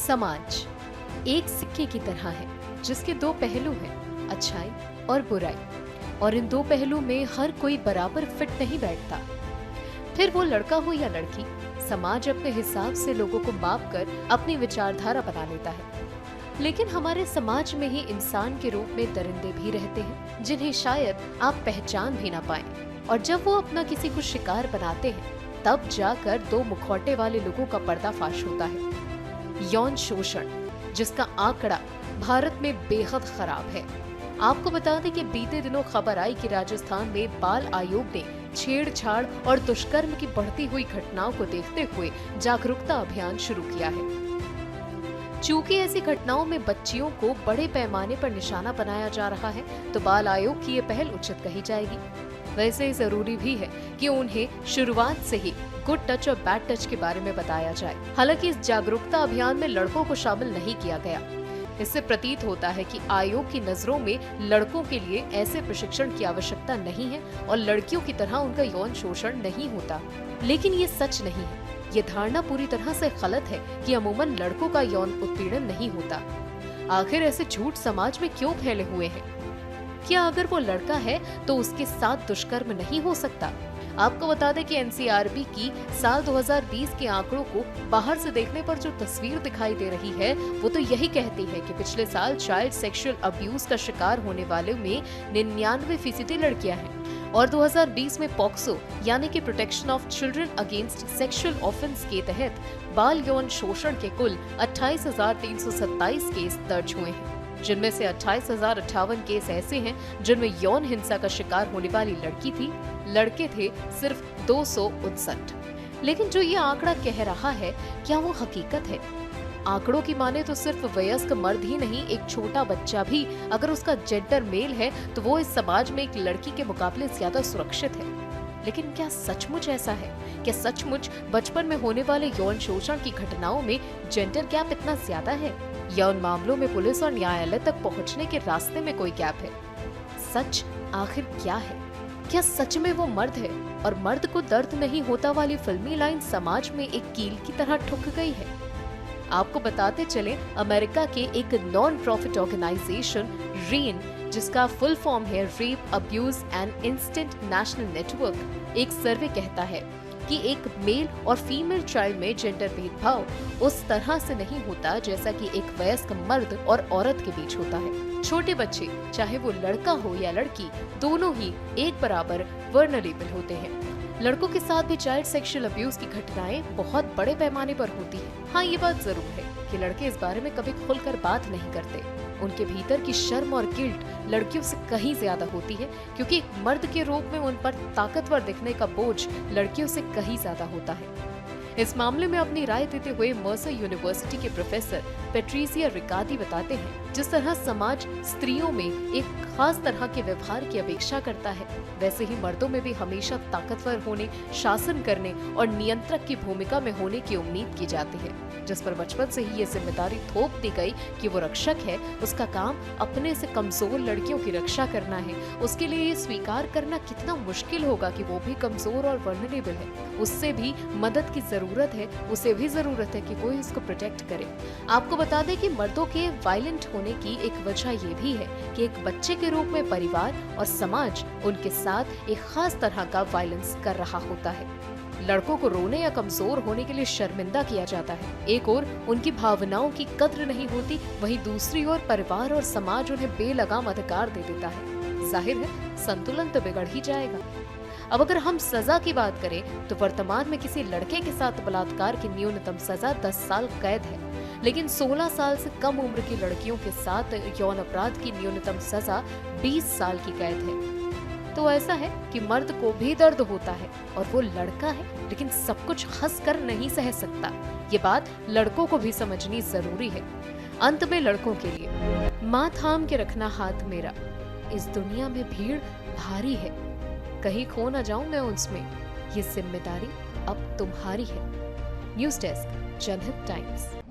समाज एक सिक्के की तरह है जिसके दो पहलू हैं, अच्छाई और बुराई। और इन दो पहलू में हर कोई बराबर फिट नहीं बैठता। फिर वो लड़का हो या लड़की, समाज अपने हिसाब से लोगों को माप कर अपनी विचारधारा बना लेता है। लेकिन हमारे समाज में ही इंसान के रूप में दरिंदे भी रहते हैं जिन्हें शायद आप पहचान भी ना पाएं। और जब वो अपना किसी को शिकार बनाते हैं तब जाकर दो मुखौटे वाले लोगों का पर्दाफाश होता है। यौन शोषण, जिसका आंकड़ा भारत में बेहद खराब है। आपको बता दें कि बीते दिनों खबर आई कि राजस्थान में बाल आयोग ने छेड़छाड़ और दुष्कर्म की बढ़ती हुई घटनाओं को देखते हुए जागरूकता अभियान शुरू किया है। चूंकि ऐसी घटनाओं में बच्चियों को बड़े पैमाने पर निशाना बनाया जा रहा है, तो बाल आयोग की ये पहल उचित कही जाएगी। वैसे ही जरूरी भी है कि उन्हें शुरुआत से ही गुड टच और बैड टच के बारे में बताया जाए। हालांकि इस जागरूकता अभियान में लड़कों को शामिल नहीं किया गया। इससे प्रतीत होता है कि आयोग की नजरों में लड़कों के लिए ऐसे प्रशिक्षण की आवश्यकता नहीं है और लड़कियों की तरह उनका यौन शोषण नहीं होता। लेकिन ये सच नहीं है। ये धारणा पूरी तरह से गलत है कि अमूमन लड़कों का यौन उत्पीड़न नहीं होता। आखिर ऐसे झूठ समाज में क्यों फैले हुए हैं? क्या अगर वो लड़का है तो उसके साथ दुष्कर्म नहीं हो सकता? आपको बता दें कि एनसीआरबी की साल 2020 के आंकड़ों को बाहर से देखने पर जो तस्वीर दिखाई दे रही है वो तो यही कहती है कि पिछले साल चाइल्ड सेक्सुअल अब्यूज का शिकार होने वाले में 99% लड़कियां हैं। और 2020 में पॉक्सो यानी कि protection of children against sexual offence के तहत बाल यौन शोषण के कुल 28,327 केस दर्ज हुए हैं, जिनमें से 28,058 केस ऐसे हैं जिनमें यौन हिंसा का शिकार होने वाली लड़की थी। लड़के थे सिर्फ 259। लेकिन जो ये आंकड़ा कह रहा है, क्या वो हकीकत है? आंकड़ों की माने तो सिर्फ वयस्क मर्द ही नहीं, एक छोटा बच्चा भी अगर उसका जेंडर मेल है तो वो इस समाज में एक लड़की के मुकाबले ज्यादा सुरक्षित है। लेकिन क्या सचमुच ऐसा है? क्या सचमुच बचपन में होने वाले यौन शोषण की घटनाओं में जेंडर गैप इतना ज्यादा है, या उन मामलों में पुलिस और न्यायालय तक पहुंचने के रास्ते में कोई गैप है? सच आखिर क्या है? क्या सच में वो मर्द है और मर्द को दर्द नहीं होता वाली फिल्मी लाइन समाज में एक कील की तरह ठुक गई है? आपको बताते चले, अमेरिका के एक नॉन प्रॉफिट ऑर्गेनाइजेशन रेन, जिसका फुल फॉर्म है rape abuse and instant national network, एक सर्वे कहता है कि एक मेल और फीमेल चाइल्ड में जेंडर भेदभाव उस तरह से नहीं होता जैसा कि एक वयस्क मर्द और औरत के बीच होता है। छोटे बच्चे, चाहे वो लड़का हो या लड़की, दोनों ही एक बराबर वल्नरेबल होते हैं। लड़कों के साथ भी चाइल्ड सेक्सुअल अब्यूज की घटनाएं बहुत बड़े पैमाने पर होती हैं। हाँ, ये बात जरूर है कि लड़के इस बारे में कभी खुलकर बात नहीं करते। उनके भीतर की शर्म और गिल्ट लड़कियों से कहीं ज्यादा होती है, क्योंकि एक मर्द के रूप में उन पर ताकतवर दिखने का बोझ लड़कियों से कहीं ज्यादा होता है। इस मामले में अपनी राय देते हुए मर्सर यूनिवर्सिटी के प्रोफेसर पेट्रिसिया रिकार्डी बताते हैं, जिस तरह समाज स्त्रियों में एक खास तरह के व्यवहार की अपेक्षा करता है, वैसे ही मर्दों में भी हमेशा ताकतवर होने, शासन करने और नियंत्रक की भूमिका में होने की उम्मीद की जाती है, जिस पर बचपन से ही ये जिम्मेदारी थोप दी गई कि वो रक्षक है, उसका काम अपने से कमजोर लड़कियों की रक्षा करना है। उसके लिए ये स्वीकार करना कितना मुश्किल होगा कि वो भी कमजोर और वल्नरेबल है, उससे भी मदद की जरूरत है, उसे भी जरूरत है कि कोई उसको प्रोटेक्ट करे। आपको बता दें कि मर्दों के वायलेंट होने की एक वजह ये भी है कि एक बच्चे के रूप में परिवार और समाज उनके साथ एक खास तरह का वायलेंस कर रहा होता है। लड़कों को रोने या कमजोर होने के लिए शर्मिंदा किया जाता है। एक ओर उनकी भावनाओं की कद्र नहीं होती, वहीं दूसरी ओर परिवार और समाज उन्हें बेलगाम अधिकार दे देता है। जाहिर है संतुलन तो बिगड़ ही जाएगा। अब अगर हम सजा की बात करें तो वर्तमान में किसी लड़के के साथ बलात्कार की न्यूनतम सजा 10 साल कैद है, लेकिन 16 साल से कम उम्र की लड़कियों के साथ यौन अपराध की न्यूनतम सजा 20 साल की कैद है। तो ऐसा है कि मर्द को भी दर्द होता है और वो लड़का है, लेकिन सब कुछ हंस कर नहीं सह सकता। ये बात लड़कों को भी समझनी जरूरी है। अंत में लड़कों के लिए, माँ थाम के रखना हाथ मेरा, इस दुनिया में भीड़ भारी है, कहीं खो न जाऊं मैं उसमें, ये जिम्मेदारी अब तुम्हारी है। न्यूज़ डेस्क, जनहित टाइम्स।